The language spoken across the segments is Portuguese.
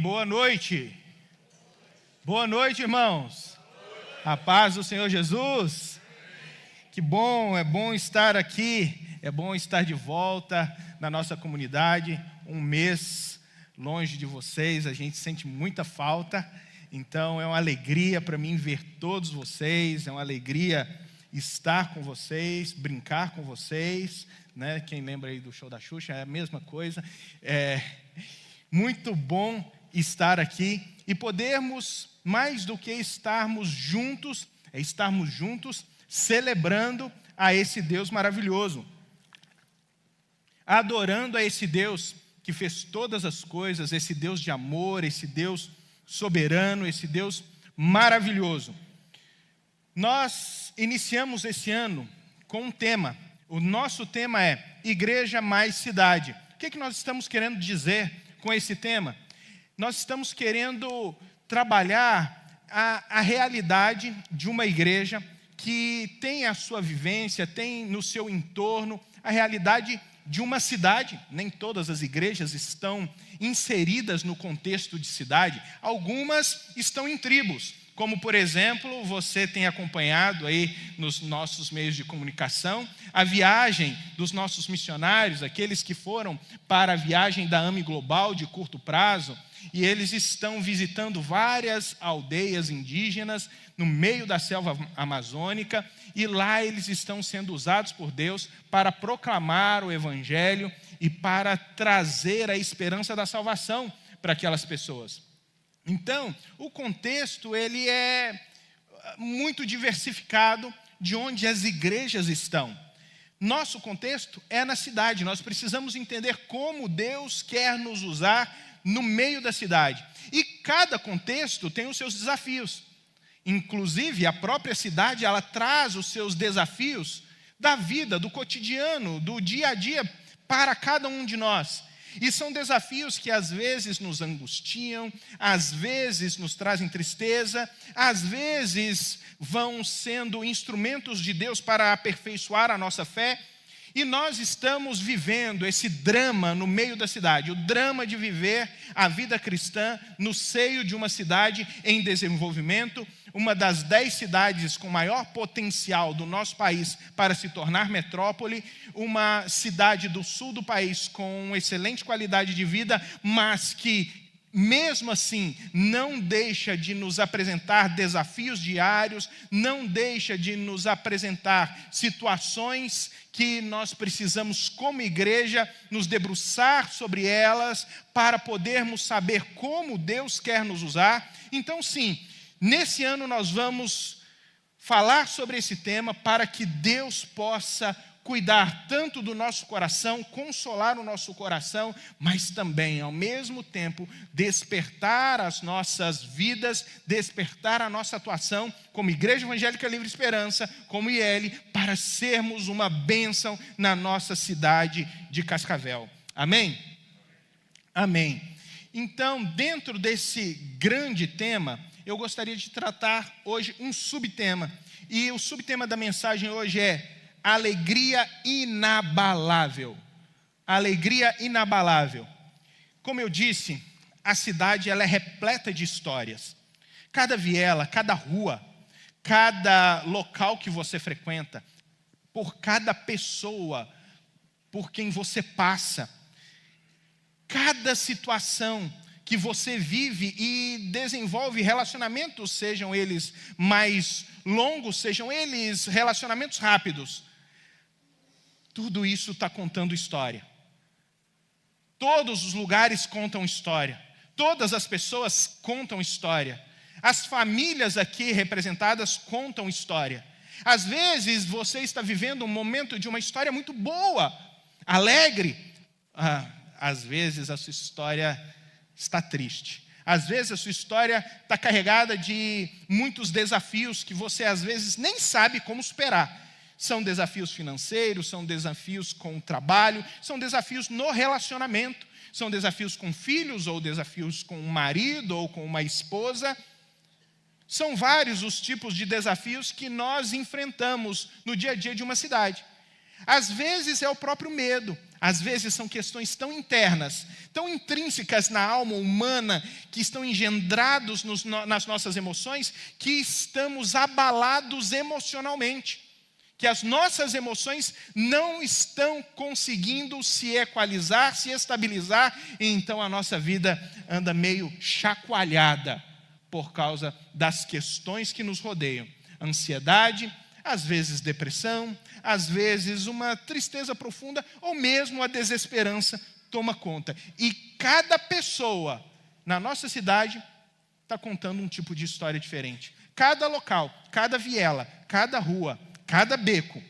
boa noite. Boa noite, irmãos. A paz do Senhor Jesus. Que bom, é bom estar aqui, é bom estar de volta na nossa comunidade. Um mês longe de vocês, a gente sente muita falta. Então é uma alegria para mim ver todos vocês, é uma alegria estar com vocês, brincar com vocês, né? Quem lembra aí do show da Xuxa, é a mesma coisa. Muito bom estar aqui e podermos, mais do que estarmos juntos, celebrando a esse Deus maravilhoso, adorando a esse Deus que fez todas as coisas, esse Deus de amor, esse Deus soberano, esse Deus maravilhoso. Nós iniciamos esse ano com um tema. O nosso tema é Igreja mais Cidade. O que nós estamos querendo dizer com esse tema? Nós estamos querendo trabalhar a realidade de uma igreja que tem a sua vivência, tem no seu entorno a realidade de uma cidade. Nem todas as igrejas estão inseridas no contexto de cidade. Algumas estão em tribos, como por exemplo, você tem acompanhado aí nos nossos meios de comunicação, a viagem dos nossos missionários, aqueles que foram para a viagem da AME Global de curto prazo, e eles estão visitando várias aldeias indígenas no meio da selva amazônica, e lá eles estão sendo usados por Deus para proclamar o Evangelho e para trazer a esperança da salvação para aquelas pessoas. Então, o contexto ele é muito diversificado de onde as igrejas estão. Nosso contexto é na cidade. Nós precisamos entender como Deus quer nos usar no meio da cidade. E cada contexto tem os seus desafios. Inclusive, a própria cidade, ela traz os seus desafios da vida, do cotidiano, do dia a dia para cada um de nós. E são desafios que às vezes nos angustiam, às vezes nos trazem tristeza, às vezes vão sendo instrumentos de Deus para aperfeiçoar a nossa fé. E nós estamos vivendo esse drama no meio da cidade, o drama de viver a vida cristã no seio de uma cidade em desenvolvimento, uma das 10 cidades com maior potencial do nosso país para se tornar metrópole, uma cidade do sul do país com excelente qualidade de vida, mas que mesmo assim, não deixa de nos apresentar desafios diários, não deixa de nos apresentar situações que nós precisamos, como igreja, nos debruçar sobre elas para podermos saber como Deus quer nos usar. Então, sim, nesse ano nós vamos falar sobre esse tema para que Deus possa cuidar tanto do nosso coração, consolar o nosso coração, mas também, ao mesmo tempo, despertar as nossas vidas, despertar a nossa atuação como Igreja Evangélica Livre Esperança, como IEL, para sermos uma bênção na nossa cidade de Cascavel. Amém? Amém. Então, dentro desse grande tema, eu gostaria de tratar hoje um subtema. E o subtema da mensagem hoje é alegria inabalável. Alegria inabalável. Como eu disse, a cidade ela é repleta de histórias. Cada viela, cada rua, cada local que você frequenta, por cada pessoa por quem você passa, cada situação que você vive e desenvolve relacionamentos, sejam eles mais longos, sejam eles relacionamentos rápidos, tudo isso está contando história. Todos os lugares contam história. Todas as pessoas contam história. As famílias aqui representadas contam história. Às vezes você está vivendo um momento de uma história muito boa, alegre. Às vezes a sua história está triste. Às vezes a sua história está carregada de muitos desafios que você às vezes nem sabe como superar. São desafios financeiros, são desafios com o trabalho, são desafios no relacionamento, são desafios com filhos, ou desafios com um marido, ou com uma esposa. São vários os tipos de desafios que nós enfrentamos no dia a dia de uma cidade. Às vezes é o próprio medo, às vezes são questões tão internas, tão intrínsecas na alma humana, que estão engendrados nas nossas emoções, que estamos abalados emocionalmente, que as nossas emoções não estão conseguindo se equalizar, se estabilizar, e então a nossa vida anda meio chacoalhada por causa das questões que nos rodeiam. Ansiedade, às vezes depressão, às vezes uma tristeza profunda, ou mesmo a desesperança toma conta. E cada pessoa na nossa cidade está contando um tipo de história diferente. Cada local, cada viela, cada rua, cada beco,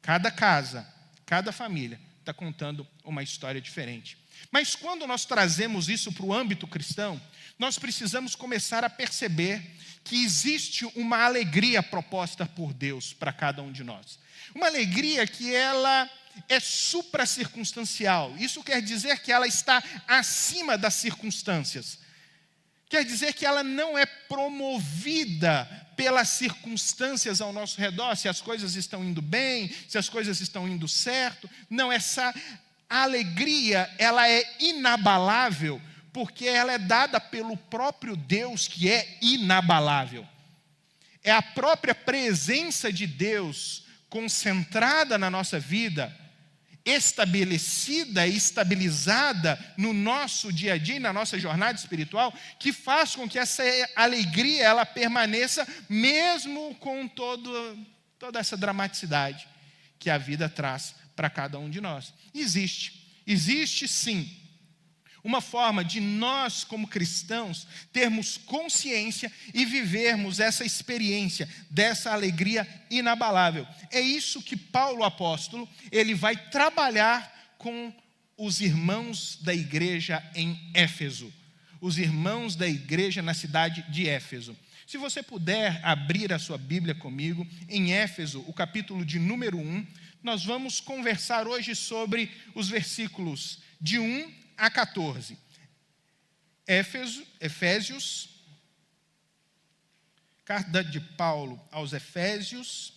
cada casa, cada família está contando uma história diferente. Mas quando nós trazemos isso para o âmbito cristão, nós precisamos começar a perceber que existe uma alegria proposta por Deus para cada um de nós. Uma alegria que ela é supracircunstancial. Isso quer dizer que ela está acima das circunstâncias. Quer dizer que ela não é promovida pelas circunstâncias ao nosso redor, se as coisas estão indo bem, se as coisas estão indo certo. Não, essa alegria, ela é inabalável, porque ela é dada pelo próprio Deus, que é inabalável. É a própria presença de Deus concentrada na nossa vida, estabelecida e estabilizada no nosso dia a dia e na nossa jornada espiritual, que faz com que essa alegria ela permaneça mesmo com toda essa dramaticidade que a vida traz para cada um de nós. Existe sim uma forma de nós, como cristãos, termos consciência e vivermos essa experiência dessa alegria inabalável. É isso que Paulo, apóstolo, ele vai trabalhar com os irmãos da igreja em Éfeso. Os irmãos da igreja na cidade de Éfeso. Se você puder abrir a sua Bíblia comigo, em Éfeso, o capítulo de número 1, nós vamos conversar hoje sobre os versículos de 1 a 14. Efésios, carta de Paulo aos Efésios,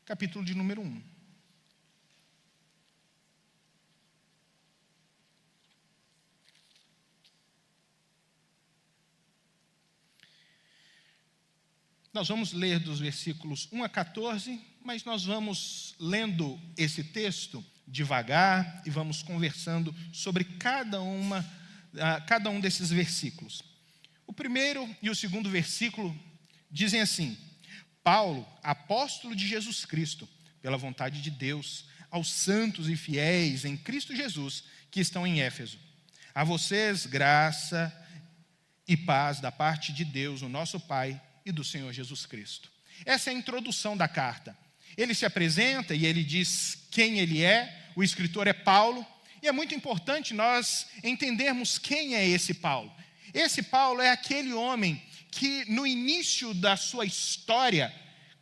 capítulo de número 1. Nós vamos ler dos versículos 1 a 14, mas nós vamos lendo esse texto devagar e vamos conversando sobre cada um desses versículos. O primeiro e o segundo versículo dizem assim: Paulo, apóstolo de Jesus Cristo, pela vontade de Deus, aos santos e fiéis em Cristo Jesus que estão em Éfeso. A vocês graça e paz da parte de Deus, o nosso Pai, e do Senhor Jesus Cristo. Essa é a introdução da carta. Ele se apresenta e ele diz quem ele é. O escritor é Paulo. E é muito importante nós entendermos quem é esse Paulo. Esse Paulo é aquele homem que no início da sua história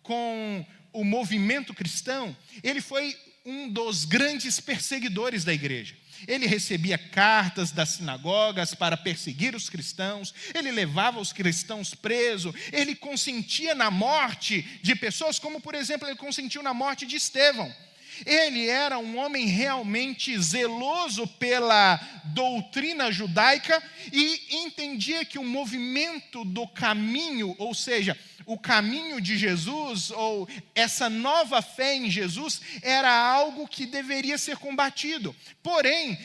com o movimento cristão, ele foi um dos grandes perseguidores da igreja. Ele recebia cartas das sinagogas para perseguir os cristãos, ele levava os cristãos presos, ele consentia na morte de pessoas, como por exemplo ele consentiu na morte de Estevão. Ele era um homem realmente zeloso pela doutrina judaica e entendia que o movimento do caminho, ou seja, o caminho de Jesus, ou essa nova fé em Jesus, era algo que deveria ser combatido. Porém,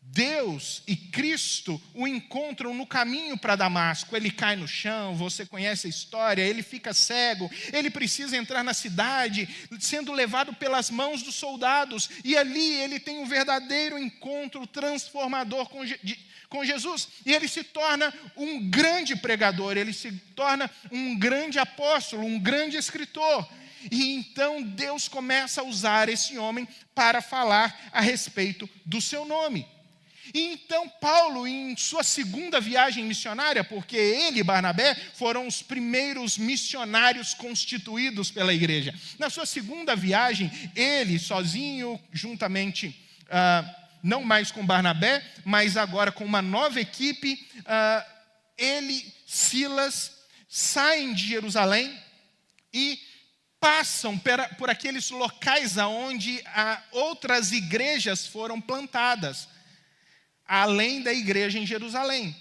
Deus e Cristo o encontram no caminho para Damasco. Ele cai no chão, você conhece a história, ele fica cego, ele precisa entrar na cidade, sendo levado pelas mãos dos soldados, e ali ele tem um verdadeiro encontro transformador com Jesus, e ele se torna um grande pregador, ele se torna um grande apóstolo, um grande escritor. E então Deus começa a usar esse homem para falar a respeito do seu nome. E então Paulo, em sua segunda viagem missionária, porque ele e Barnabé foram os primeiros missionários constituídos pela igreja. Na sua segunda viagem, ele sozinho, juntamente, não mais com Barnabé, mas agora com uma nova equipe, ele, Silas, saem de Jerusalém e passam por aqueles locais onde outras igrejas foram plantadas, além da igreja em Jerusalém.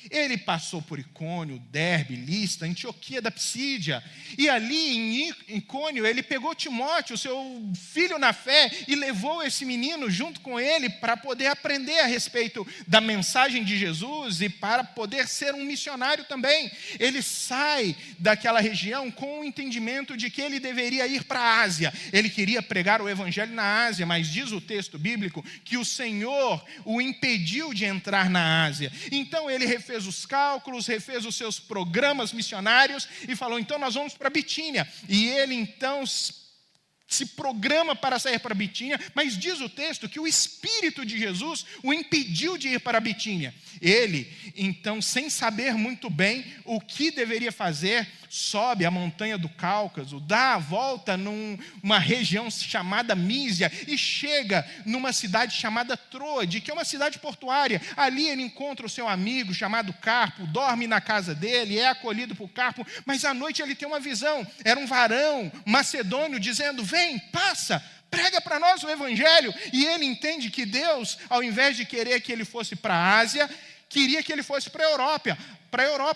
Ele passou por Icônio, Derbe, Listra, Antioquia da Psídia. E ali em Icônio ele pegou Timóteo, seu filho na fé, e levou esse menino junto com ele para poder aprender a respeito da mensagem de Jesus e para poder ser um missionário também. Ele sai daquela região com o entendimento de que ele deveria ir para a Ásia. Ele queria pregar o evangelho na Ásia, mas diz o texto bíblico que o Senhor o impediu de entrar na Ásia. Então ele refez os cálculos, refez os seus programas missionários e falou, então nós vamos para Bitínia. E ele então se programa para sair para Bitínia, mas diz o texto que o Espírito de Jesus o impediu de ir para Bitínia. Ele, então, sem saber muito bem o que deveria fazer, sobe a montanha do Cáucaso, dá a volta numa região chamada Mísia e chega numa cidade chamada Troade, que é uma cidade portuária. Ali ele encontra o seu amigo chamado Carpo, dorme na casa dele, é acolhido por Carpo, mas à noite ele tem uma visão. Era um varão macedônio dizendo, vem, passa, prega para nós o evangelho. E ele entende que Deus, ao invés de querer que ele fosse para a Ásia, queria que ele fosse para a Europa,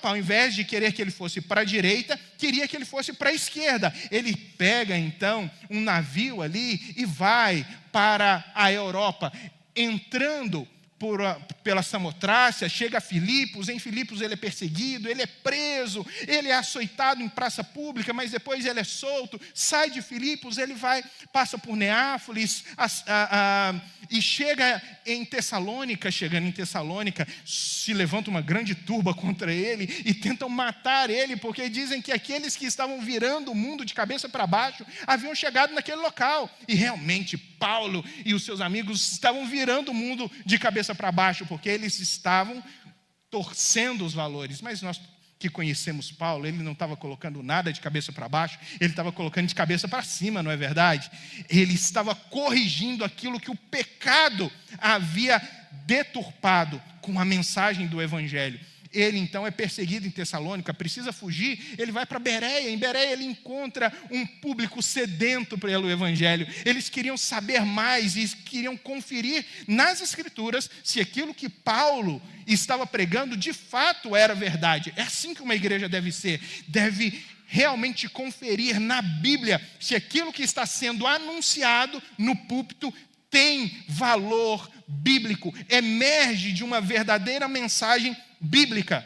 ao invés de querer que ele fosse para a direita, queria que ele fosse para a esquerda. Ele pega então um navio ali e vai para a Europa, entrando pela Samotrácia, chega a Filipos. Em Filipos ele é perseguido, ele é preso, ele é açoitado em praça pública, mas depois ele é solto, sai de Filipos, ele passa por Neápolis e chega em Tessalônica. Chegando em Tessalônica, se levanta uma grande turba contra ele e tentam matar ele, porque dizem que aqueles que estavam virando o mundo de cabeça para baixo haviam chegado naquele local. E realmente Paulo e os seus amigos estavam virando o mundo de cabeça para baixo, porque eles estavam torcendo os valores. Mas nós que conhecemos Paulo, ele não estava colocando nada de cabeça para baixo, ele estava colocando de cabeça para cima, não é verdade? Ele estava corrigindo aquilo que o pecado havia deturpado com a mensagem do evangelho. Ele então é perseguido em Tessalônica, precisa fugir, ele vai para Bereia. Em Bereia ele encontra um público sedento pelo evangelho. Eles queriam saber mais e queriam conferir nas escrituras se aquilo que Paulo estava pregando de fato era verdade. É assim que uma igreja deve ser, deve realmente conferir na Bíblia se aquilo que está sendo anunciado no púlpito tem valor bíblico, emerge de uma verdadeira mensagem bíblica.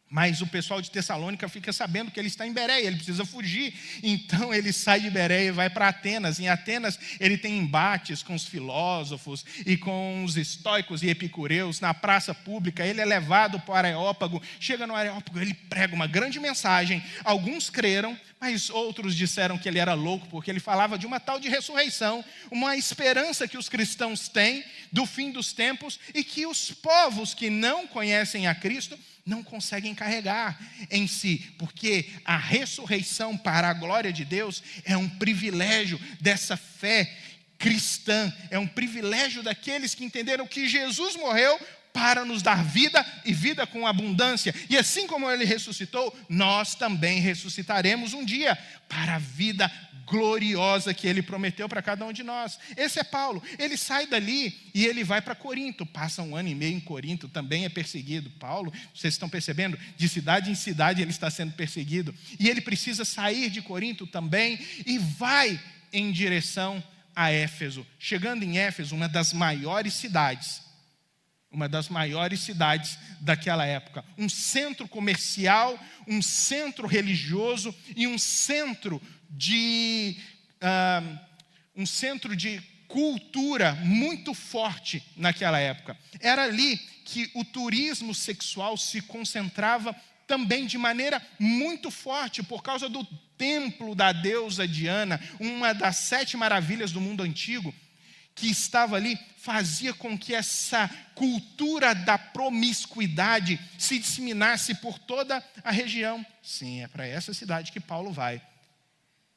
Mas o pessoal de Tessalônica fica sabendo que ele está em Bereia, ele precisa fugir. Então ele sai de Bereia e vai para Atenas. Em Atenas ele tem embates com os filósofos e com os estoicos e epicureus na praça pública. Ele é levado para o Areópago. Chega no Areópago, ele prega uma grande mensagem. Alguns creram, mas outros disseram que ele era louco, porque ele falava de uma tal de ressurreição, uma esperança que os cristãos têm do fim dos tempos e que os povos que não conhecem a Cristo não conseguem carregar em si, porque a ressurreição para a glória de Deus é um privilégio dessa fé cristã, é um privilégio daqueles que entenderam que Jesus morreu para nos dar vida e vida com abundância. E assim como ele ressuscitou, nós também ressuscitaremos um dia para a vida gloriosa que ele prometeu para cada um de nós. Esse é Paulo. Ele sai dali e ele vai para Corinto. Passa 1 ano e meio em Corinto, também é perseguido. Paulo, vocês estão percebendo? De cidade em cidade ele está sendo perseguido. E ele precisa sair de Corinto também e vai em direção a Éfeso. Chegando em Éfeso, uma das maiores cidades daquela época, um centro comercial, um centro religioso e um centro de cultura muito forte naquela época. Era ali que o turismo sexual se concentrava também de maneira muito forte, por causa do templo da deusa Diana, uma das 7 maravilhas do mundo antigo, que estava ali, fazia com que essa cultura da promiscuidade se disseminasse por toda a região. Sim, é para essa cidade que Paulo vai.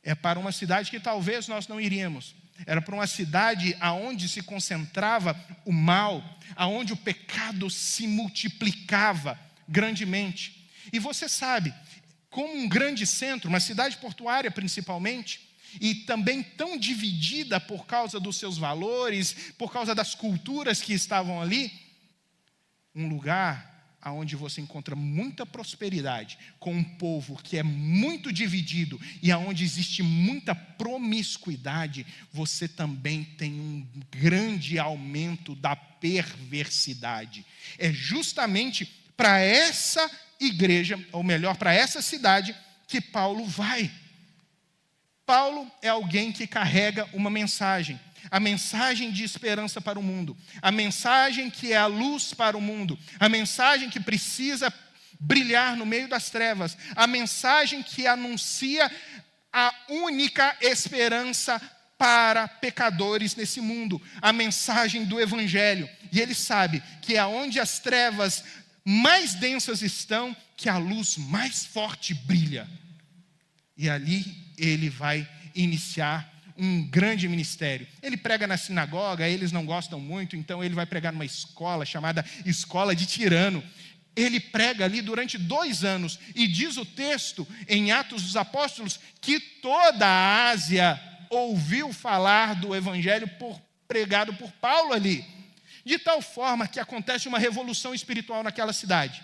É para uma cidade que talvez nós não iríamos. Era para uma cidade aonde se concentrava o mal, aonde o pecado se multiplicava grandemente. E você sabe, como um grande centro, uma cidade portuária principalmente, e também tão dividida por causa dos seus valores, por causa das culturas que estavam ali, um lugar onde você encontra muita prosperidade, com um povo que é muito dividido e onde existe muita promiscuidade, você também tem um grande aumento da perversidade. É justamente para essa igreja, ou melhor, para essa cidade, que Paulo vai. Paulo é alguém que carrega uma mensagem, a mensagem de esperança para o mundo, a mensagem que é a luz para o mundo, a mensagem que precisa brilhar no meio das trevas, a mensagem que anuncia a única esperança para pecadores nesse mundo, a mensagem do Evangelho. E ele sabe que aonde as trevas mais densas estão, que a luz mais forte brilha. E ali ele vai iniciar um grande ministério. Ele prega na sinagoga, eles não gostam muito, então ele vai pregar numa escola chamada Escola de Tirano. Ele prega ali durante 2 anos, e diz o texto, em Atos dos Apóstolos, que toda a Ásia ouviu falar do Evangelho pregado por Paulo ali. De tal forma que acontece uma revolução espiritual naquela cidade.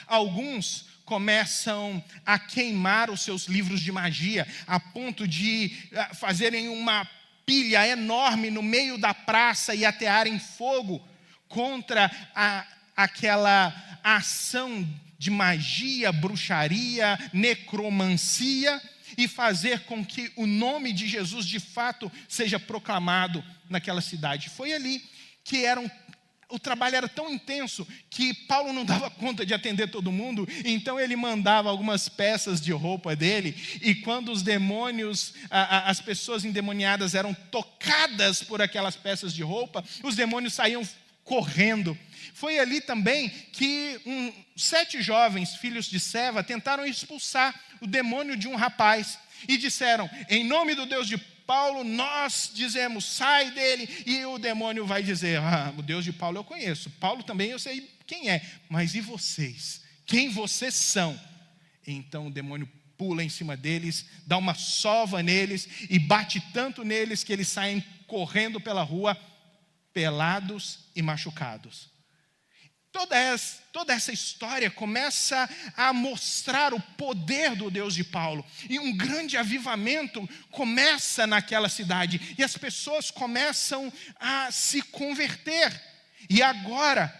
Alguns começam a queimar os seus livros de magia, a ponto de fazerem uma pilha enorme no meio da praça e atearem fogo contra aquela ação de magia, bruxaria, necromancia, e fazer com que o nome de Jesus de fato seja proclamado naquela cidade. Foi ali que o trabalho era tão intenso que Paulo não dava conta de atender todo mundo, então ele mandava algumas peças de roupa dele, e quando os demônios, as pessoas endemoniadas eram tocadas por aquelas peças de roupa, os demônios saíam correndo. Foi ali também que 7 jovens, filhos de Seva, tentaram expulsar o demônio de um rapaz, e disseram: em nome do Deus de Paulo, nós dizemos, sai dele. E o demônio vai dizer: o Deus de Paulo eu conheço, Paulo também eu sei quem é, mas e vocês? Quem vocês são? Então o demônio pula em cima deles, dá uma sova neles, e bate tanto neles que eles saem correndo pela rua, pelados e machucados. Toda essa história começa a mostrar o poder do Deus de Paulo. E um grande avivamento começa naquela cidade. E as pessoas começam a se converter. E agora,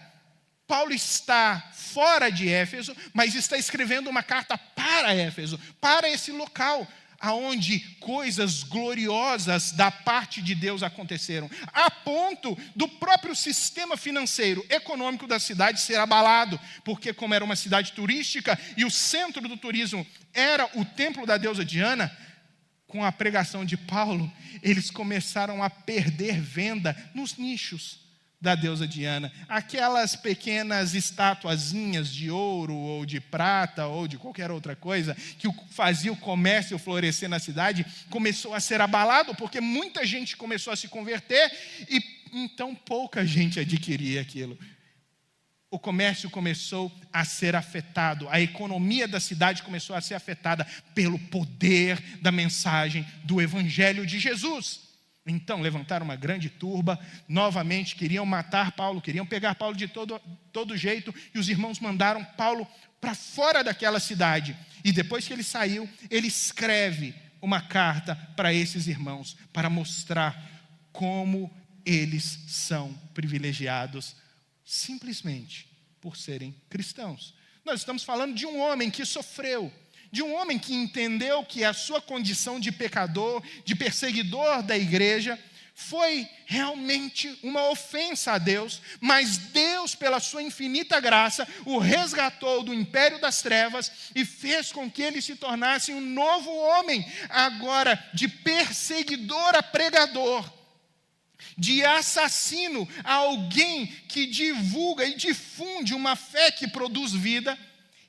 Paulo está fora de Éfeso, mas está escrevendo uma carta para Éfeso, para esse local aonde coisas gloriosas da parte de Deus aconteceram, a ponto do próprio sistema financeiro, econômico da cidade ser abalado, porque como era uma cidade turística e o centro do turismo era o templo da deusa Diana, com a pregação de Paulo, eles começaram a perder venda nos nichos da deusa Diana. Aquelas pequenas estatuazinhas de ouro ou de prata ou de qualquer outra coisa que fazia o comércio florescer na cidade, começou a ser abalado, porque muita gente começou a se converter e então pouca gente adquiria aquilo. O comércio começou a ser afetado, a economia da cidade começou a ser afetada pelo poder da mensagem do Evangelho de Jesus. Então levantaram uma grande turba, novamente queriam matar Paulo, queriam pegar Paulo de todo jeito, e os irmãos mandaram Paulo para fora daquela cidade. E depois que ele saiu, ele escreve uma carta para esses irmãos, para mostrar como eles são privilegiados, simplesmente por serem cristãos. Nós estamos falando de um homem que sofreu, de um homem que entendeu que a sua condição de pecador, de perseguidor da igreja, foi realmente uma ofensa a Deus, mas Deus, pela sua infinita graça, o resgatou do império das trevas e fez com que ele se tornasse um novo homem, agora de perseguidor a pregador, de assassino a alguém que divulga e difunde uma fé que produz vida.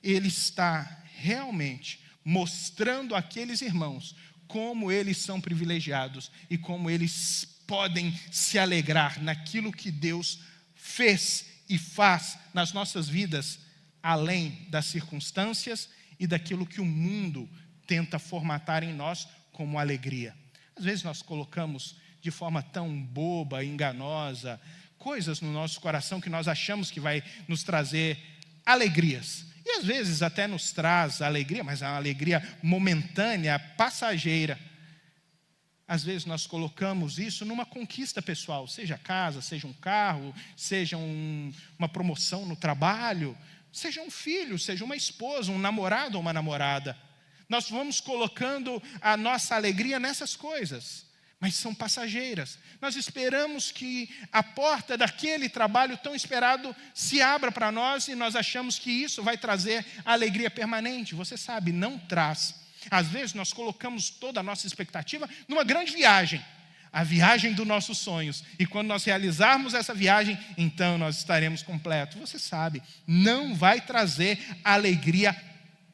Ele está realmente mostrando àqueles irmãos como eles são privilegiados e como eles podem se alegrar naquilo que Deus fez e faz nas nossas vidas, além das circunstâncias e daquilo que o mundo tenta formatar em nós como alegria. Às vezes nós colocamos de forma tão boba, enganosa, coisas no nosso coração que nós achamos que vai nos trazer alegrias. E às vezes até nos traz alegria, mas é uma alegria momentânea, passageira. Às vezes nós colocamos isso numa conquista pessoal, seja casa, seja um carro, seja uma promoção no trabalho, seja um filho, seja uma esposa, um namorado ou uma namorada. Nós vamos colocando a nossa alegria nessas coisas, mas são passageiras. Nós esperamos que a porta daquele trabalho tão esperado se abra para nós e nós achamos que isso vai trazer alegria permanente. Você sabe, não traz. Às vezes nós colocamos toda a nossa expectativa numa grande viagem, a viagem dos nossos sonhos. E quando nós realizarmos essa viagem, então nós estaremos completos. Você sabe, não vai trazer alegria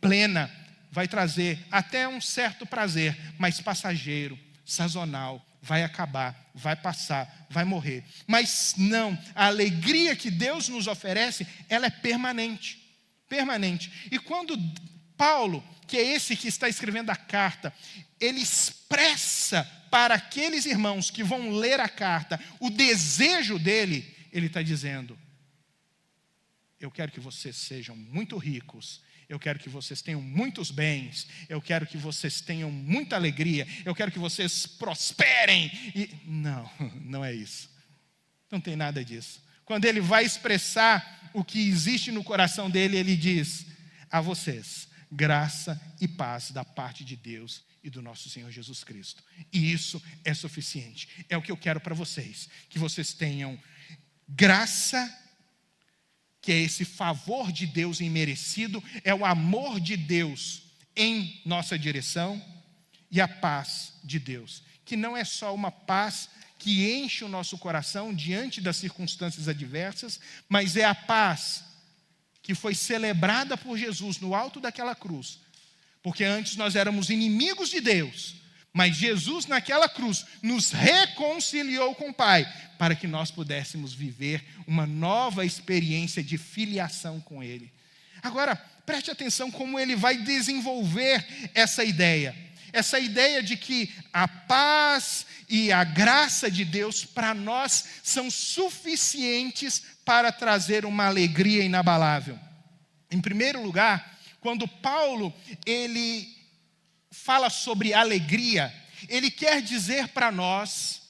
plena. Vai trazer até um certo prazer, mas passageiro, sazonal, vai acabar, vai passar, vai morrer. Mas não, a alegria que Deus nos oferece, ela é permanente, permanente. E quando Paulo, que é esse que está escrevendo a carta, ele expressa para aqueles irmãos que vão ler a carta o desejo dele, ele está dizendo: eu quero que vocês sejam muito ricos, eu quero que vocês tenham muitos bens, eu quero que vocês tenham muita alegria, eu quero que vocês prosperem. E não é isso. Não tem nada disso. Quando ele vai expressar o que existe no coração dele, ele diz: a vocês, graça e paz da parte de Deus e do nosso Senhor Jesus Cristo. E isso é suficiente. É o que eu quero para vocês. Que vocês tenham graça, que é esse favor de Deus imerecido, é o amor de Deus em nossa direção, e a paz de Deus, que não é só uma paz que enche o nosso coração diante das circunstâncias adversas, mas é a paz que foi celebrada por Jesus no alto daquela cruz, porque antes nós éramos inimigos de Deus, mas Jesus naquela cruz nos reconciliou com o Pai, para que nós pudéssemos viver uma nova experiência de filiação com Ele. Agora, preste atenção como ele vai desenvolver essa ideia de que a paz e a graça de Deus para nós são suficientes para trazer uma alegria inabalável. Em primeiro lugar, quando Paulo ele fala sobre alegria, ele quer dizer para nós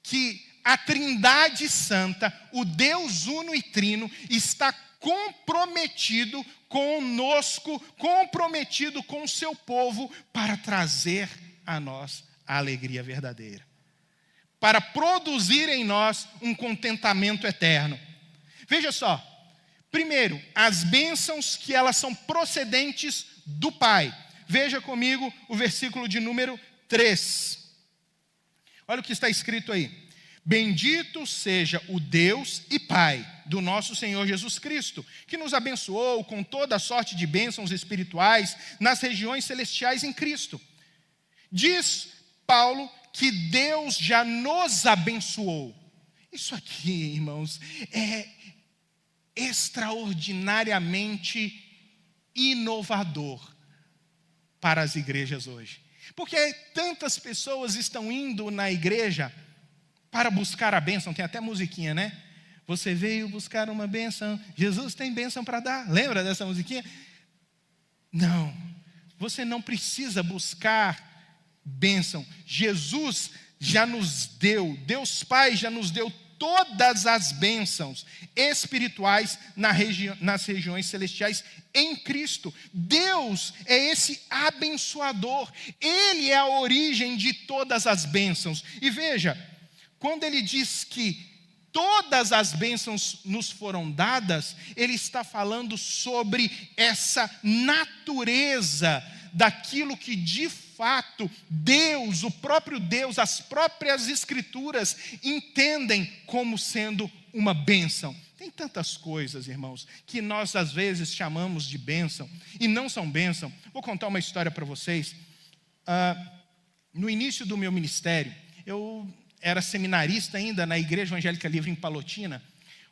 que a Trindade Santa, o Deus uno e trino, está comprometido conosco, comprometido com o seu povo, para trazer a nós a alegria verdadeira, para produzir em nós um contentamento eterno. Veja só, primeiro, as bênçãos que elas são procedentes do Pai. Veja comigo o versículo de número 3. Olha o que está escrito aí. Bendito seja o Deus e Pai do nosso Senhor Jesus Cristo, que nos abençoou com toda a sorte de bênçãos espirituais nas regiões celestiais em Cristo. Diz Paulo que Deus já nos abençoou. Isso aqui, irmãos, é extraordinariamente inovador para as igrejas hoje. Porque tantas pessoas estão indo na igreja para buscar a bênção. Tem até musiquinha, né? Você veio buscar uma bênção, Jesus tem bênção para dar. Lembra dessa musiquinha? Não, você não precisa buscar bênção. Jesus já nos deu, Deus Pai já nos deu todas as bênçãos espirituais nas regiões celestiais em Cristo. Deus é esse abençoador. Ele é a origem de todas as bênçãos. E veja, quando ele diz que todas as bênçãos nos foram dadas, ele está falando sobre essa natureza daquilo que de fato Deus, o próprio Deus, as próprias Escrituras entendem como sendo uma bênção. Tem tantas coisas, irmãos, que nós às vezes chamamos de bênção e não são bênção. Vou contar uma história para vocês. No início do meu ministério, eu era seminarista ainda na Igreja Evangélica Livre em Palotina.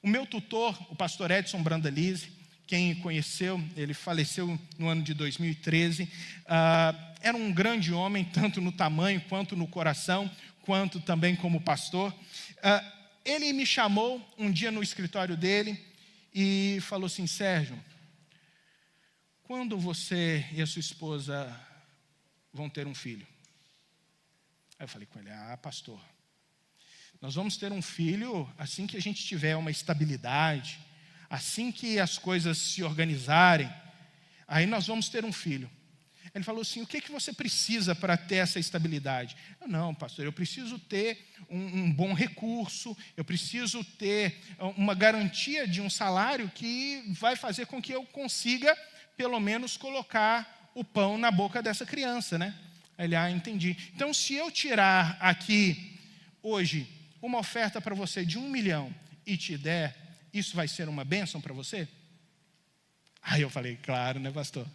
O meu tutor, o pastor Edson Brandalize, quem conheceu, ele faleceu no ano de 2013. Era um grande homem, tanto no tamanho, quanto no coração, quanto também como pastor. Ele me chamou um dia no escritório dele e falou assim: Sérgio, quando você e a sua esposa vão ter um filho? Aí eu falei com ele: pastor, nós vamos ter um filho assim que a gente tiver uma estabilidade, assim que as coisas se organizarem, aí nós vamos ter um filho. Ele falou assim: o que você precisa para ter essa estabilidade? Não, pastor, eu preciso ter um bom recurso, eu preciso ter uma garantia de um salário que vai fazer com que eu consiga, pelo menos, colocar o pão na boca dessa criança, né? Ele: entendi. Então, se eu tirar aqui, hoje, uma oferta para você de 1 milhão e te der, isso vai ser uma bênção para você? Aí eu falei: claro, né, pastor?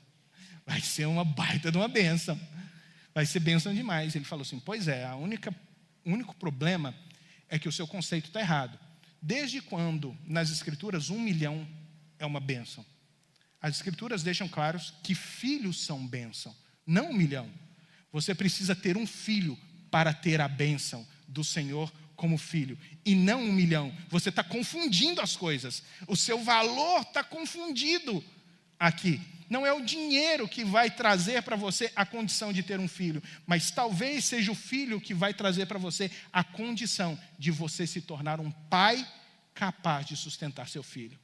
Vai ser uma baita de uma bênção. Vai ser bênção demais. Ele falou assim: pois é, o único problema é que o seu conceito está errado. Desde quando, nas Escrituras, 1 milhão é uma bênção? As Escrituras deixam claros que filhos são bênção, não 1 milhão. Você precisa ter um filho para ter a bênção do Senhor como filho, e não 1 milhão. Você está confundindo as coisas. O seu valor está confundido aqui. Não é o dinheiro que vai trazer para você a condição de ter um filho, mas talvez seja o filho que vai trazer para você a condição de você se tornar um pai capaz de sustentar seu filho.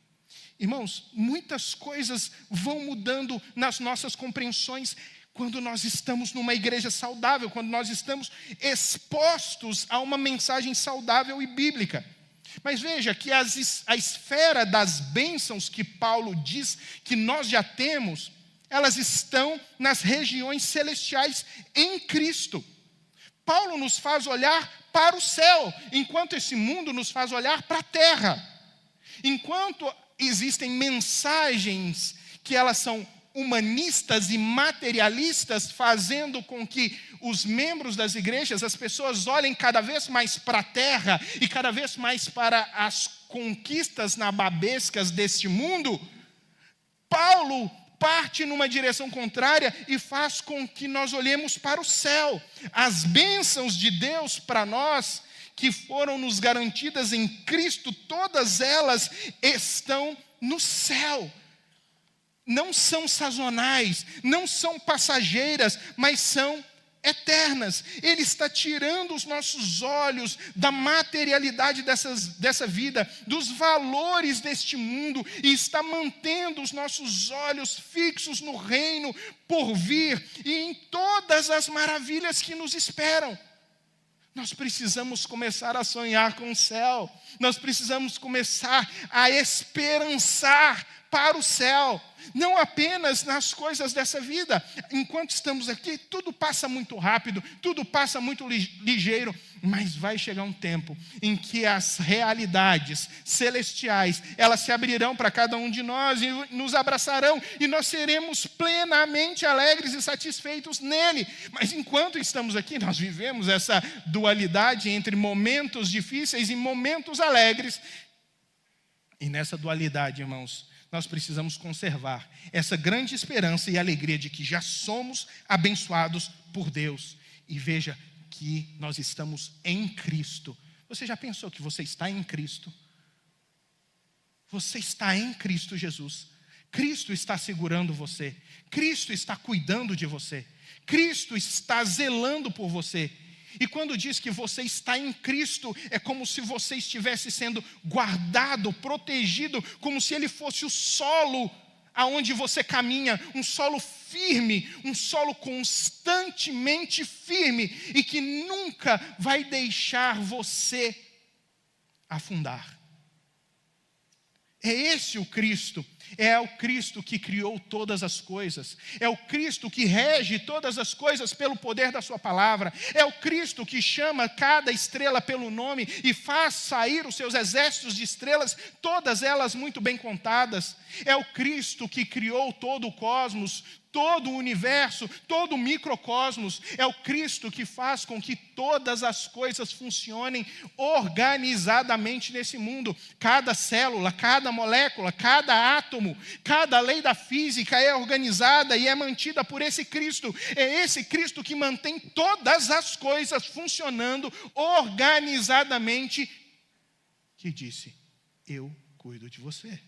Irmãos, muitas coisas vão mudando nas nossas compreensões quando nós estamos numa igreja saudável, quando nós estamos expostos a uma mensagem saudável e bíblica. Mas veja que a esfera das bênçãos que Paulo diz que nós já temos, elas estão nas regiões celestiais em Cristo. Paulo nos faz olhar para o céu, enquanto esse mundo nos faz olhar para a terra. Enquanto existem mensagens que elas são humanistas e materialistas, fazendo com que os membros das igrejas, as pessoas olhem cada vez mais para a terra e cada vez mais para as conquistas nababescas deste mundo, Paulo parte numa direção contrária e faz com que nós olhemos para o céu. As bênçãos de Deus para nós, que foram nos garantidas em Cristo, todas elas estão no céu. Não são sazonais, não são passageiras, mas são eternas. Ele está tirando os nossos olhos da materialidade dessa vida, dos valores deste mundo, e está mantendo os nossos olhos fixos no reino por vir e em todas as maravilhas que nos esperam. Nós precisamos começar a sonhar com o céu, nós precisamos começar a esperançar para o céu, não apenas nas coisas dessa vida. Enquanto estamos aqui, tudo passa muito rápido, tudo passa muito ligeiro, mas vai chegar um tempo em que as realidades celestiais, elas se abrirão para cada um de nós e nos abraçarão, e nós seremos plenamente alegres e satisfeitos nele. Mas enquanto estamos aqui, nós vivemos essa dualidade entre momentos difíceis e momentos alegres, e nessa dualidade, irmãos, nós precisamos conservar essa grande esperança e alegria de que já somos abençoados por Deus. E veja que nós estamos em Cristo. Você já pensou que você está em Cristo? Você está em Cristo Jesus. Cristo está segurando você. Cristo está cuidando de você. Cristo está zelando por você. E quando diz que você está em Cristo, é como se você estivesse sendo guardado, protegido, como se Ele fosse o solo aonde você caminha, um solo firme, um solo constantemente firme, e que nunca vai deixar você afundar. É esse o Cristo. É o Cristo que criou todas as coisas. É o Cristo que rege todas as coisas pelo poder da sua palavra. É o Cristo que chama cada estrela pelo nome e faz sair os seus exércitos de estrelas, todas elas muito bem contadas. É o Cristo que criou todo o cosmos, todo o universo, todo o microcosmos. É o Cristo que faz com que todas as coisas funcionem organizadamente nesse mundo. Cada célula, cada molécula, cada átomo átomo. Cada lei da física é organizada e é mantida por esse Cristo. É esse Cristo que mantém todas as coisas funcionando organizadamente, que disse: eu cuido de você.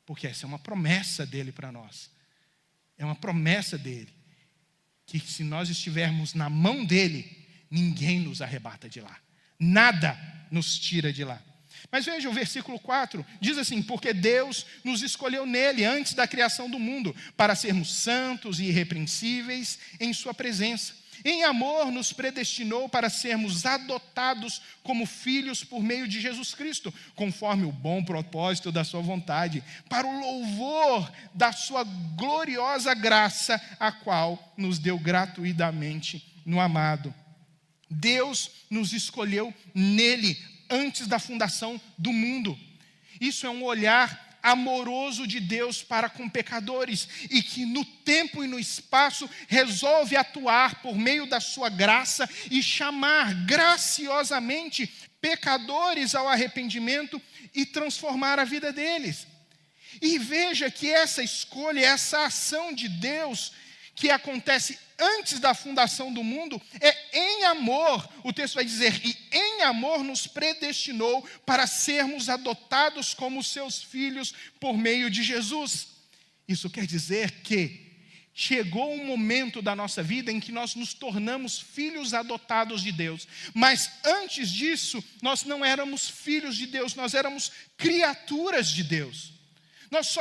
Porque essa é uma promessa dele para nós. É uma promessa dele, que se nós estivermos na mão dele, ninguém nos arrebata de lá. Nada nos tira de lá. Mas veja o versículo 4, diz assim: porque Deus nos escolheu nele antes da criação do mundo, para sermos santos e irrepreensíveis em sua presença. Em amor nos predestinou para sermos adotados como filhos por meio de Jesus Cristo, conforme o bom propósito da sua vontade, para o louvor da sua gloriosa graça, a qual nos deu gratuitamente no amado. Deus nos escolheu nele antes da fundação do mundo. Isso é um olhar amoroso de Deus para com pecadores, e que no tempo e no espaço resolve atuar por meio da sua graça e chamar graciosamente pecadores ao arrependimento e transformar a vida deles. E veja que essa escolha, essa ação de Deus que acontece antes da fundação do mundo, é em amor. O texto vai dizer: e em amor nos predestinou para sermos adotados como seus filhos por meio de Jesus. Isso quer dizer que chegou um momento da nossa vida em que nós nos tornamos filhos adotados de Deus. Mas antes disso, nós não éramos filhos de Deus, nós éramos criaturas de Deus. Nós só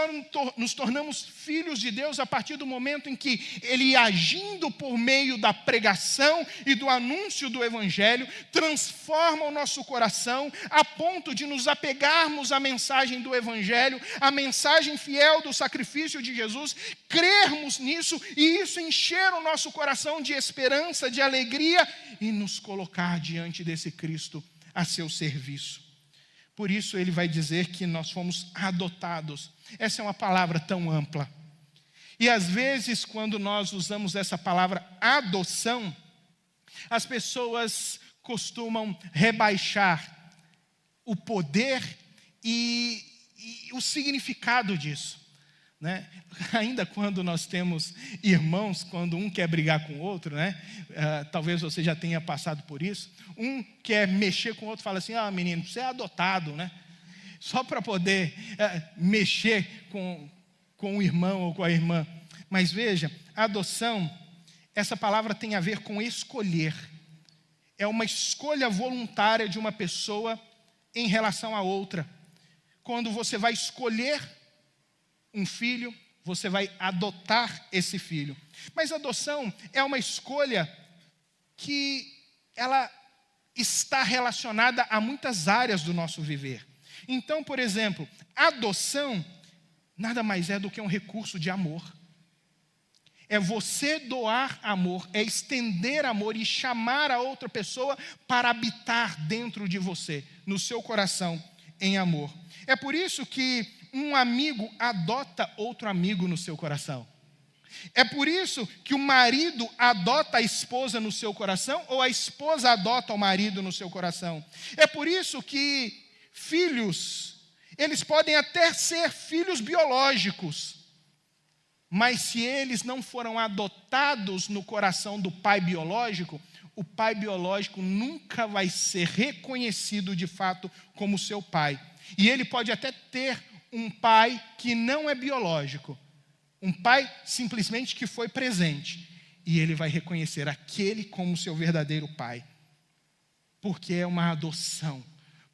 nos tornamos filhos de Deus a partir do momento em que Ele, agindo por meio da pregação e do anúncio do Evangelho, transforma o nosso coração a ponto de nos apegarmos à mensagem do Evangelho, à mensagem fiel do sacrifício de Jesus, crermos nisso e isso encher o nosso coração de esperança, de alegria e nos colocar diante desse Cristo a seu serviço. Por isso ele vai dizer que nós fomos adotados. Essa é uma palavra tão ampla. E às vezes, quando nós usamos essa palavra adoção, as pessoas costumam rebaixar o poder e o significado disso, né? Ainda quando nós temos irmãos, quando um quer brigar com o outro, né? Talvez você já tenha passado por isso. Um quer mexer com o outro, fala assim: menino, você é adotado, né? Só para poder mexer com o irmão ou com a irmã. Mas veja, adoção, essa palavra tem a ver com escolher. É uma escolha voluntária de uma pessoa em relação a outra. Quando você vai escolher um filho, você vai adotar esse filho. Mas a adoção é uma escolha que ela está relacionada a muitas áreas do nosso viver. Então, por exemplo, adoção nada mais é do que um recurso de amor. É você doar amor, é estender amor e chamar a outra pessoa para habitar dentro de você, no seu coração, em amor. É por isso que um amigo adota outro amigo no seu coração. É por isso que o marido adota a esposa no seu coração, ou a esposa adota o marido no seu coração. É por isso que filhos, eles podem até ser filhos biológicos, mas se eles não foram adotados no coração do pai biológico, o pai biológico nunca vai ser reconhecido de fato como seu pai. E ele pode até ter um pai que não é biológico, um pai simplesmente que foi presente, e ele vai reconhecer aquele como seu verdadeiro pai, porque é uma adoção,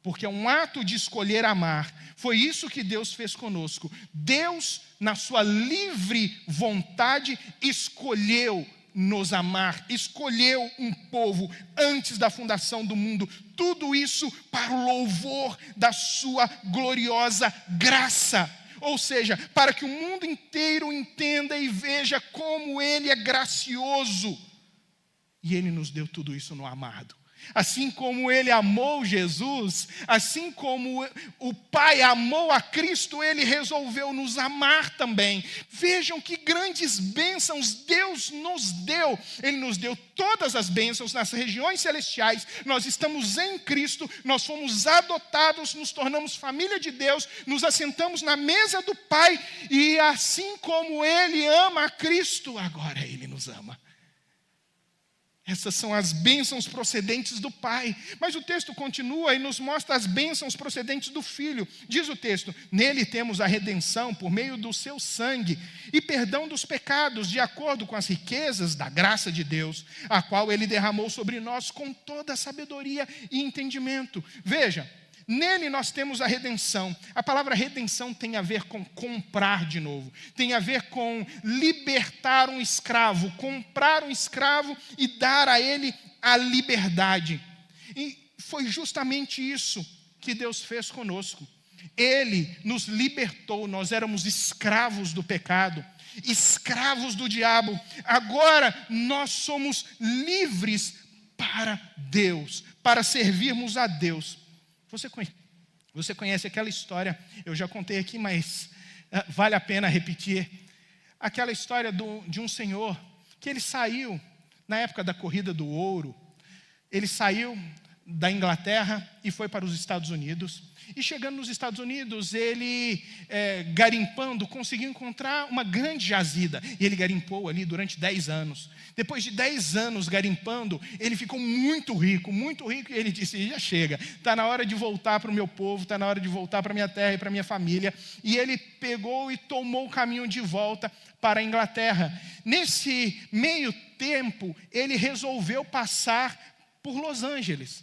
porque é um ato de escolher amar. Foi isso que Deus fez conosco. Deus, na sua livre vontade, escolheu nos amar, escolheu um povo antes da fundação do mundo. Tudo isso para o louvor da sua gloriosa graça. Ou seja, para que o mundo inteiro entenda e veja como Ele é gracioso. E Ele nos deu tudo isso no amado. Assim como ele amou Jesus, assim como o Pai amou a Cristo, ele resolveu nos amar também. Vejam que grandes bênçãos Deus nos deu. Ele nos deu todas as bênçãos nas regiões celestiais. Nós estamos em Cristo, nós fomos adotados, nos tornamos família de Deus, nos assentamos na mesa do Pai, e assim como ele ama a Cristo, agora ele nos ama. Essas são as bênçãos procedentes do Pai. Mas o texto continua e nos mostra as bênçãos procedentes do Filho. Diz o texto: nele temos a redenção por meio do seu sangue e perdão dos pecados, de acordo com as riquezas da graça de Deus, a qual ele derramou sobre nós com toda a sabedoria e entendimento. Veja, nele nós temos a redenção. A palavra redenção tem a ver com comprar de novo. Tem a ver com libertar um escravo, comprar um escravo e dar a ele a liberdade. E foi justamente isso que Deus fez conosco. Ele nos libertou, nós éramos escravos do pecado, escravos do diabo. Agora nós somos livres para Deus, para servirmos a Deus. Você conhece aquela história, eu já contei aqui, mas vale a pena repetir. Aquela história de um senhor que ele saiu, na época da corrida do ouro, ele saiu da Inglaterra e foi para os Estados Unidos. E chegando nos Estados Unidos, ele, garimpando, conseguiu encontrar uma grande jazida. E ele garimpou ali durante 10 anos. Depois de 10 anos garimpando, ele ficou muito rico, e ele disse: já chega, está na hora de voltar para o meu povo, está na hora de voltar para a minha terra e para a minha família. E ele pegou e tomou o caminho de volta para a Inglaterra. Nesse meio tempo, ele resolveu passar por Los Angeles.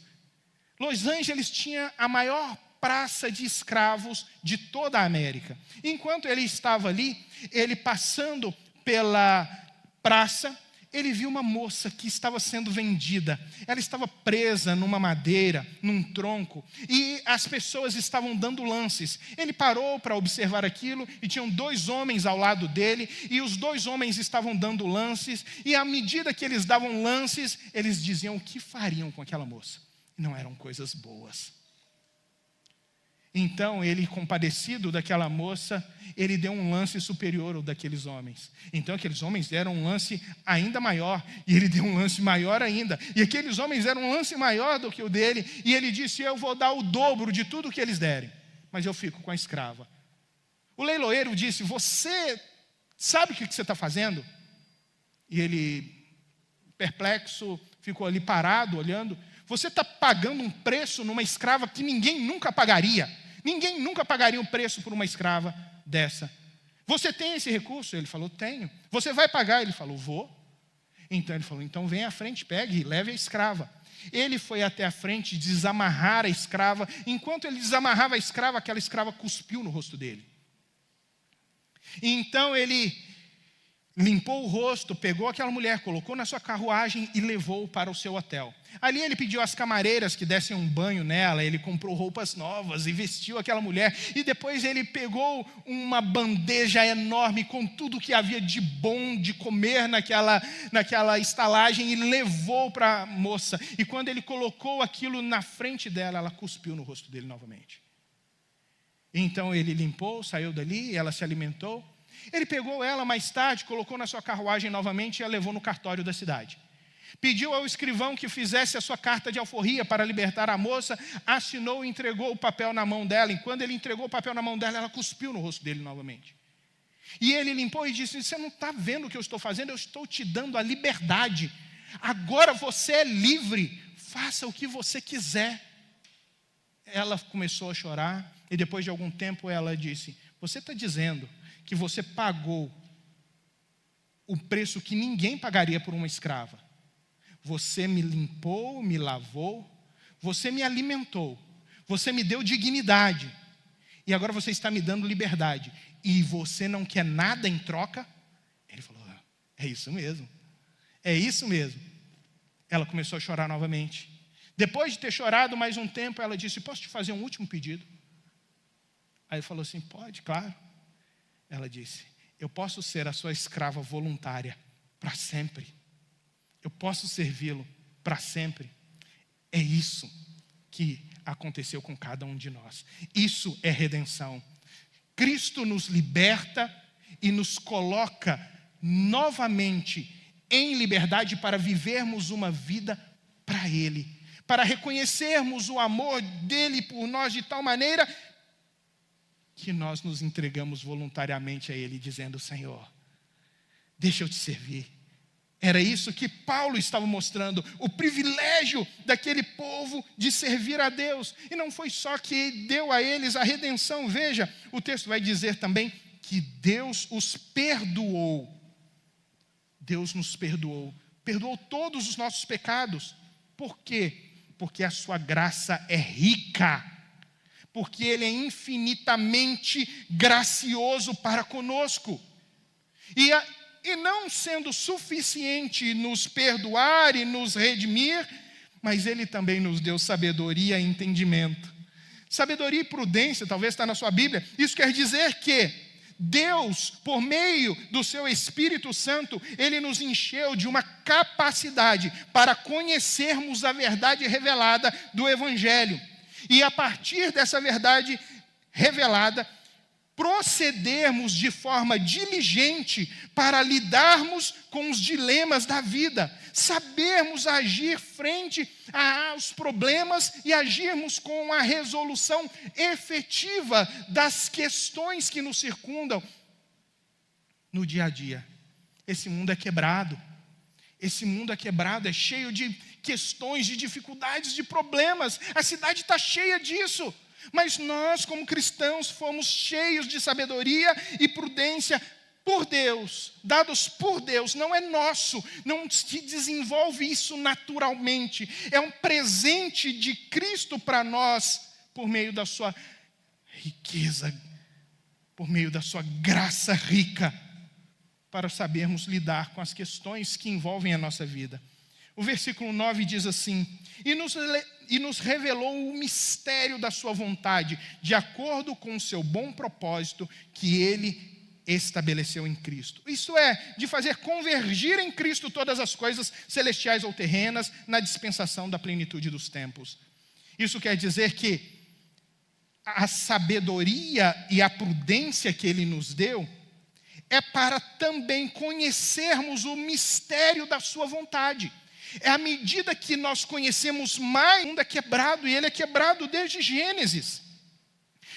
Los Angeles tinha a maior praça de escravos de toda a América. Enquanto ele estava ali, ele passando pela praça, ele viu uma moça que estava sendo vendida. Ela estava presa numa madeira, num tronco, e as pessoas estavam dando lances. Ele parou para observar aquilo, e tinham 2 homens ao lado dele, e os 2 homens estavam dando lances, e à medida que eles davam lances, eles diziam o que fariam com aquela moça. E não eram coisas boas. Então, ele, compadecido daquela moça, ele deu um lance superior ao daqueles homens. Então, aqueles homens deram um lance ainda maior, e ele deu um lance maior ainda. E aqueles homens deram um lance maior do que o dele, e ele disse: eu vou dar o dobro de tudo que eles derem, mas eu fico com a escrava. O leiloeiro disse: você sabe o que você está fazendo? E ele, perplexo, ficou ali parado, olhando. Você está pagando um preço numa escrava que ninguém nunca pagaria. Ninguém nunca pagaria um preço por uma escrava dessa. Você tem esse recurso? Ele falou: tenho. Você vai pagar? Ele falou: vou. Então ele falou: então vem à frente, pegue e leve a escrava. Ele foi até a frente desamarrar a escrava. Enquanto ele desamarrava a escrava, aquela escrava cuspiu no rosto dele. Então ele limpou o rosto, pegou aquela mulher, colocou na sua carruagem e levou para o seu hotel. Ali ele pediu às camareiras que dessem um banho nela, ele comprou roupas novas e vestiu aquela mulher. E depois ele pegou uma bandeja enorme com tudo que havia de bom de comer naquela estalagem e levou para a moça. E quando ele colocou aquilo na frente dela, ela cuspiu no rosto dele novamente. Então ele limpou, saiu dali, ela se alimentou. Ele pegou ela mais tarde, colocou na sua carruagem novamente e a levou no cartório da cidade. Pediu ao escrivão que fizesse a sua carta de alforria para libertar a moça, assinou e entregou o papel na mão dela. E quando ele entregou o papel na mão dela, ela cuspiu no rosto dele novamente. E ele limpou e disse: você não está vendo o que eu estou fazendo? Eu estou te dando a liberdade. Agora você é livre, faça o que você quiser. Ela começou a chorar e depois de algum tempo ela disse: você está dizendo que você pagou o preço que ninguém pagaria por uma escrava. Você me limpou, me lavou, você me alimentou, você me deu dignidade, e agora você está me dando liberdade, e você não quer nada em troca? Ele falou: é isso mesmo, é isso mesmo. Ela começou a chorar novamente. Depois de ter chorado mais um tempo, ela disse: posso te fazer um último pedido? Aí ele falou assim: pode, claro. Ela disse: eu posso ser a sua escrava voluntária para sempre. Eu posso servi-lo para sempre. É isso que aconteceu com cada um de nós. Isso é redenção. Cristo nos liberta e nos coloca novamente em liberdade para vivermos uma vida para Ele, para reconhecermos o amor dEle por nós de tal maneira que nós nos entregamos voluntariamente a Ele, dizendo: Senhor, deixa eu te servir. Era isso que Paulo estava mostrando, o privilégio daquele povo de servir a Deus. E não foi só que deu a eles a redenção. Veja, o texto vai dizer também que Deus os perdoou. Deus nos perdoou. Perdoou todos os nossos pecados. Por quê? Porque a sua graça é rica. Porque Ele é infinitamente gracioso para conosco. E não sendo suficiente nos perdoar e nos redimir, mas Ele também nos deu sabedoria e entendimento. Sabedoria e prudência, talvez está na sua Bíblia. Isso quer dizer que Deus, por meio do seu Espírito Santo, Ele nos encheu de uma capacidade para conhecermos a verdade revelada do Evangelho. E a partir dessa verdade revelada, procedermos de forma diligente para lidarmos com os dilemas da vida, sabermos agir frente aos problemas e agirmos com a resolução efetiva das questões que nos circundam no dia a dia. Esse mundo é quebrado. Esse mundo é quebrado, é cheio de questões, de dificuldades, de problemas. A cidade está cheia disso. Mas nós, como cristãos, fomos cheios de sabedoria e prudência por Deus, dados por Deus. Não é nosso, não se desenvolve isso naturalmente. É um presente de Cristo para nós, por meio da sua riqueza, por meio da sua graça rica, para sabermos lidar com as questões que envolvem a nossa vida. O versículo 9 diz assim: E nos revelou o mistério da sua vontade, de acordo com o seu bom propósito que Ele estabeleceu em Cristo. Isso é, de fazer convergir em Cristo todas as coisas celestiais ou terrenas na dispensação da plenitude dos tempos. Isso quer dizer que a sabedoria e a prudência que Ele nos deu é para também conhecermos o mistério da sua vontade. É à medida que nós conhecemos mais, o mundo é quebrado, e ele é quebrado desde Gênesis.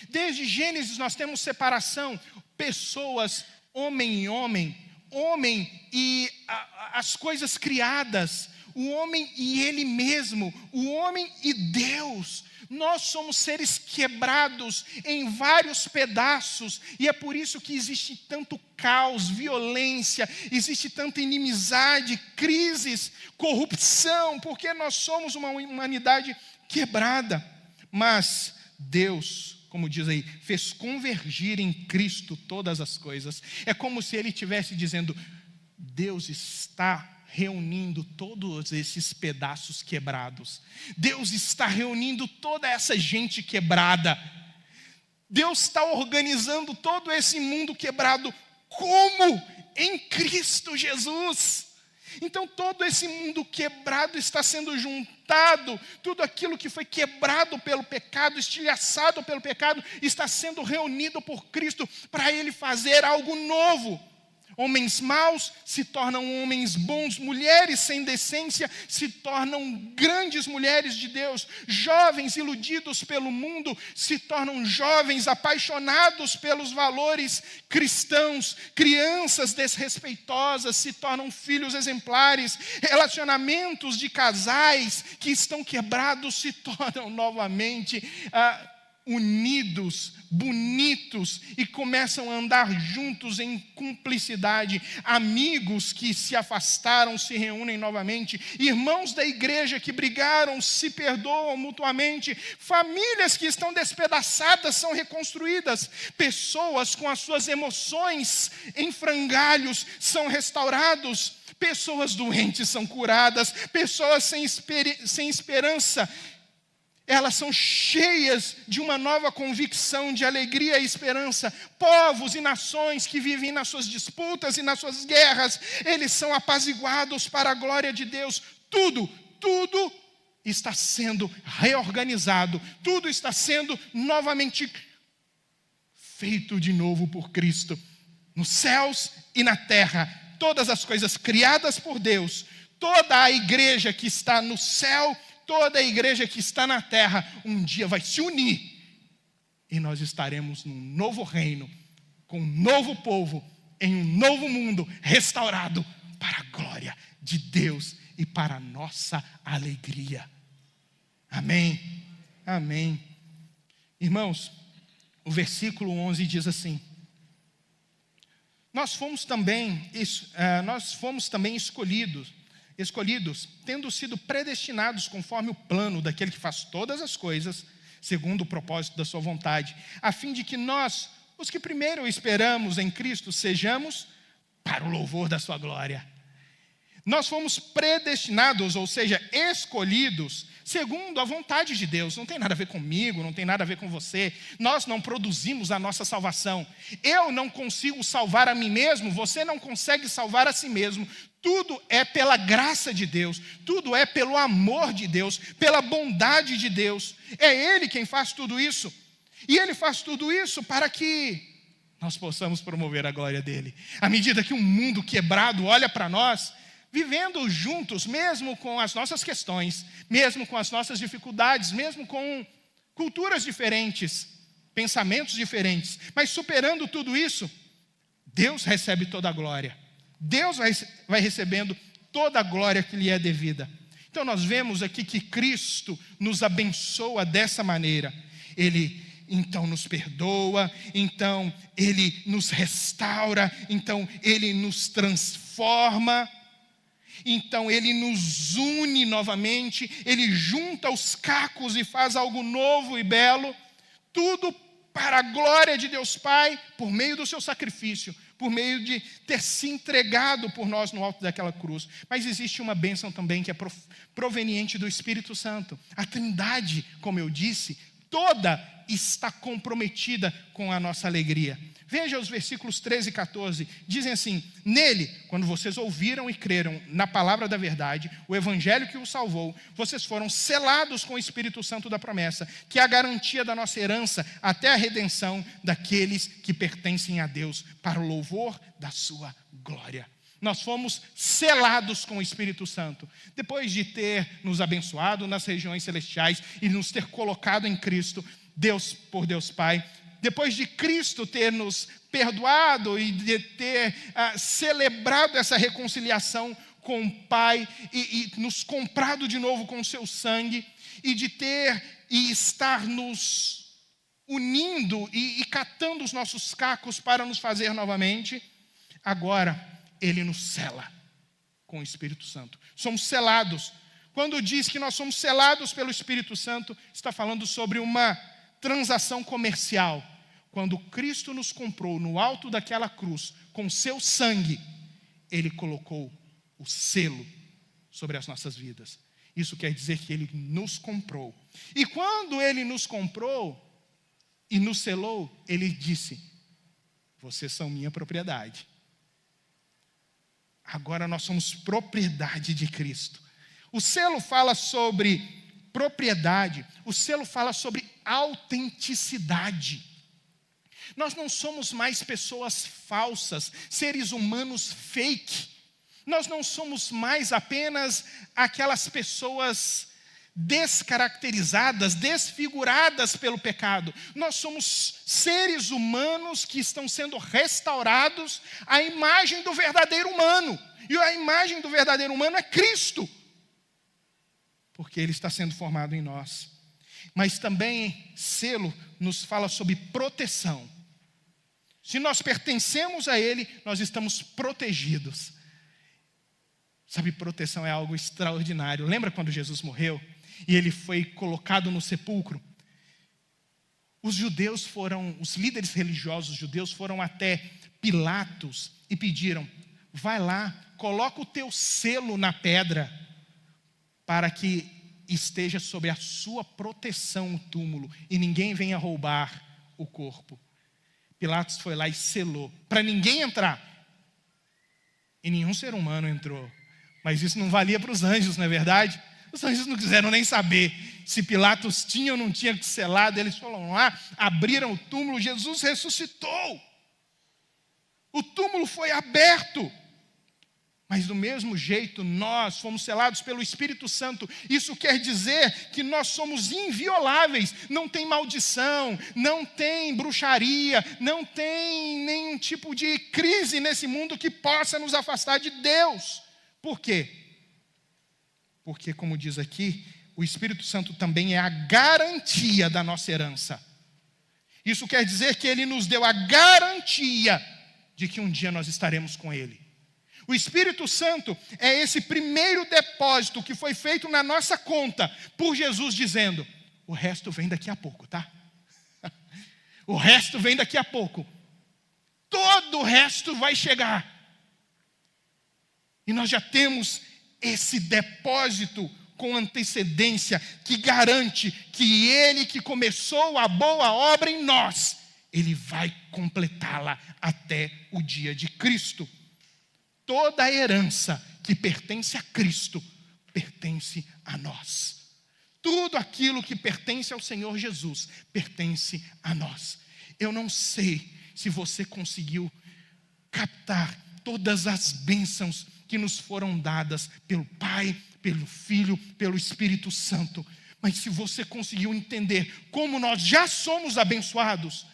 Desde Gênesis nós temos separação, pessoas, homem e as coisas criadas, o homem e ele mesmo, o homem e Deus. Nós somos seres quebrados em vários pedaços, e é por isso que existe tanto caos, violência, existe tanta inimizade, crises, corrupção, porque nós somos uma humanidade quebrada. Mas Deus, como diz aí, fez convergir em Cristo todas as coisas. É como se Ele estivesse dizendo: Deus está reunindo todos esses pedaços quebrados. Deus está reunindo toda essa gente quebrada. Deus está organizando todo esse mundo quebrado. Como? Em Cristo Jesus. Então todo esse mundo quebrado está sendo juntado. Tudo aquilo que foi quebrado pelo pecado, estilhaçado pelo pecado, está sendo reunido por Cristo para Ele fazer algo novo. Homens maus se tornam homens bons, mulheres sem decência se tornam grandes mulheres de Deus, jovens iludidos pelo mundo se tornam jovens apaixonados pelos valores cristãos, crianças desrespeitosas se tornam filhos exemplares, relacionamentos de casais que estão quebrados se tornam novamente unidos, bonitos, e começam a andar juntos em cumplicidade. Amigos que se afastaram se reúnem novamente. Irmãos da igreja que brigaram se perdoam mutuamente. Famílias que estão despedaçadas são reconstruídas. Pessoas com as suas emoções em frangalhos são restaurados. Pessoas doentes são curadas. Pessoas sem esperança, elas são cheias de uma nova convicção de alegria e esperança. Povos e nações que vivem nas suas disputas e nas suas guerras, eles são apaziguados para a glória de Deus. Tudo está sendo reorganizado, tudo está sendo novamente feito de novo por Cristo. Nos céus e na terra, todas as coisas criadas por Deus, toda a igreja que está no céu, toda a igreja que está na terra, um dia vai se unir. E nós estaremos num novo reino, com um novo povo, em um novo mundo restaurado para a glória de Deus e para a nossa alegria. Amém. Amém. Irmãos, o versículo 11 diz assim: Nós fomos também escolhidos, tendo sido predestinados conforme o plano daquele que faz todas as coisas, segundo o propósito da sua vontade, a fim de que nós, os que primeiro esperamos em Cristo, sejamos para o louvor da sua glória. Nós fomos predestinados, ou seja, escolhidos, segundo a vontade de Deus. Não tem nada a ver comigo, não tem nada a ver com você. Nós não produzimos a nossa salvação. Eu não consigo salvar a mim mesmo, você não consegue salvar a si mesmo. Tudo é pela graça de Deus, tudo é pelo amor de Deus, pela bondade de Deus. É Ele quem faz tudo isso. E Ele faz tudo isso para que nós possamos promover a glória dEle. À medida que um mundo quebrado olha para nós, vivendo juntos, mesmo com as nossas questões, mesmo com as nossas dificuldades, mesmo com culturas diferentes, pensamentos diferentes, mas superando tudo isso, Deus recebe toda a glória. Deus vai recebendo toda a glória que lhe é devida. Então nós vemos aqui que Cristo nos abençoa dessa maneira. Ele então nos perdoa, então Ele nos restaura, então Ele nos transforma. Então Ele nos une novamente, Ele junta os cacos e faz algo novo e belo, tudo para a glória de Deus Pai, por meio do seu sacrifício, por meio de ter se entregado por nós no alto daquela cruz. Mas existe uma bênção também que é proveniente do Espírito Santo. A Trindade, como eu disse, toda está comprometida com a nossa alegria. Veja os versículos 13 e 14, dizem assim: Nele, quando vocês ouviram e creram na palavra da verdade, o evangelho que os salvou, vocês foram selados com o Espírito Santo da promessa, que é a garantia da nossa herança até a redenção daqueles que pertencem a Deus, para o louvor da sua glória. Nós fomos selados com o Espírito Santo, depois de ter nos abençoado nas regiões celestiais e nos ter colocado em Cristo, Deus Pai. Depois de Cristo ter nos perdoado e de ter celebrado essa reconciliação com o Pai e nos comprado de novo com o seu sangue, e de ter e estar nos unindo e catando os nossos cacos para nos fazer novamente, agora Ele nos sela com o Espírito Santo. Somos selados. Quando diz que nós somos selados pelo Espírito Santo, está falando sobre uma transação comercial. Quando Cristo nos comprou no alto daquela cruz, com seu sangue, Ele colocou o selo sobre as nossas vidas. Isso quer dizer que Ele nos comprou. E quando Ele nos comprou e nos selou, Ele disse: vocês são minha propriedade. Agora nós somos propriedade de Cristo. O selo fala sobre propriedade, o selo fala sobre autenticidade. Nós não somos mais pessoas falsas, seres humanos fake. Nós não somos mais apenas aquelas pessoas descaracterizadas, desfiguradas pelo pecado. Nós somos seres humanos que estão sendo restaurados à imagem do verdadeiro humano. E a imagem do verdadeiro humano é Cristo, porque Ele está sendo formado em nós. Mas também selo nos fala sobre proteção. Se nós pertencemos a Ele, nós estamos protegidos. Sabe, proteção é algo extraordinário. Lembra quando Jesus morreu e Ele foi colocado no sepulcro? Os líderes religiosos judeus foram até Pilatos e pediram: vai lá, coloca o teu selo na pedra, para que esteja sob a sua proteção o túmulo, e ninguém venha roubar o corpo. Pilatos foi lá e selou, para ninguém entrar. E nenhum ser humano entrou. Mas isso não valia para os anjos, não é verdade? Os anjos não quiseram nem saber se Pilatos tinha ou não tinha selado. Eles foram lá, abriram o túmulo, Jesus ressuscitou. O túmulo foi aberto. Mas do mesmo jeito nós fomos selados pelo Espírito Santo. Isso quer dizer que nós somos invioláveis. Não tem maldição, não tem bruxaria, não tem nenhum tipo de crise nesse mundo que possa nos afastar de Deus. Por quê? Porque, como diz aqui, o Espírito Santo também é a garantia da nossa herança. Isso quer dizer que Ele nos deu a garantia de que um dia nós estaremos com Ele. O Espírito Santo é esse primeiro depósito que foi feito na nossa conta por Jesus dizendo: o resto vem daqui a pouco, tá? O resto vem daqui a pouco. Todo o resto vai chegar. E nós já temos esse depósito com antecedência que garante que Ele que começou a boa obra em nós, Ele vai completá-la até o dia de Cristo. Toda a herança que pertence a Cristo pertence a nós. Tudo aquilo que pertence ao Senhor Jesus pertence a nós. Eu não sei se você conseguiu captar todas as bênçãos que nos foram dadas pelo Pai, pelo Filho, pelo Espírito Santo. Mas se você conseguiu entender como nós já somos abençoados,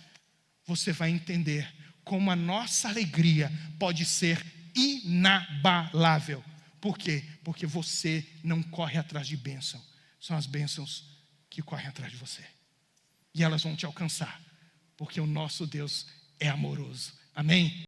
você vai entender como a nossa alegria pode ser inabalável. Por quê? Porque você não corre atrás de bênção. São as bênçãos que correm atrás de você. E elas vão te alcançar. Porque o nosso Deus é amoroso. Amém?